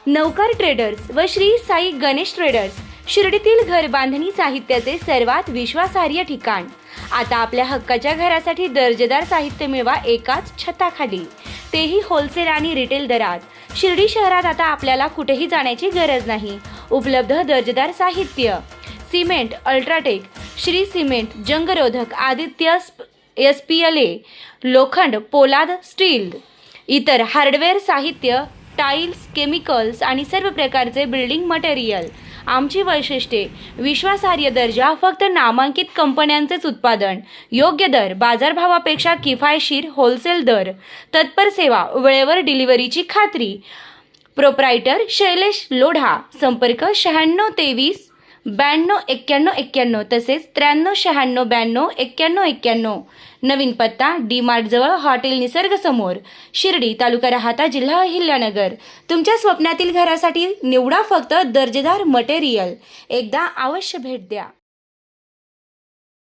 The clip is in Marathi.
नवकार ट्रेडर्स व श्री साई गणेश ट्रेडर्स शिर्डीतील घर बांधणी साहित्याचे सर्वात विश्वासार्ह ठिकाण। आता आपल्या हक्काच्या घरासाठी दर्जेदार साहित्य मिळवा एकाच छताखाली, तेही होलसेल आणि रिटेल दरात। शिर्डी शहरात आता आपल्याला कुठेही जाण्याची गरज नाही। उपलब्ध दर्जेदार साहित्य, सिमेंट अल्ट्राटेक, श्री सिमेंट, जंगरोधक, आदित्य SPLA, लोखंड, पोलाद, स्टील, इतर हार्डवेअर साहित्य, टाइल्स, केमिकल्स आणि सर्व प्रकारचे बिल्डिंग मटेरियल। आमची वैशिष्ट्ये: विश्वासार्ह दर्जा, फक्त नामांकित कंपन्यांचेच उत्पादन, योग्य दर, बाजारभावापेक्षा किफायतशीर होलसेल दर, तत्पर सेवा, वेळेवर डिलिव्हरीची खात्री। प्रोप्रायटर शैलेश लोढा। संपर्क 9623 92 91 91 तसेच 93 96 92 91 91। नवीन पत्ता D-Mart जवळ हॉटेल निसर्ग समोर, शिर्डी, तालुका राहाता, जिल्हा अहिल्यानगर। तुमच्या स्वप्नातील घरासाठी निवडा फक्त दर्जेदार मटेरियल। एकदा अवश्य भेट द्या।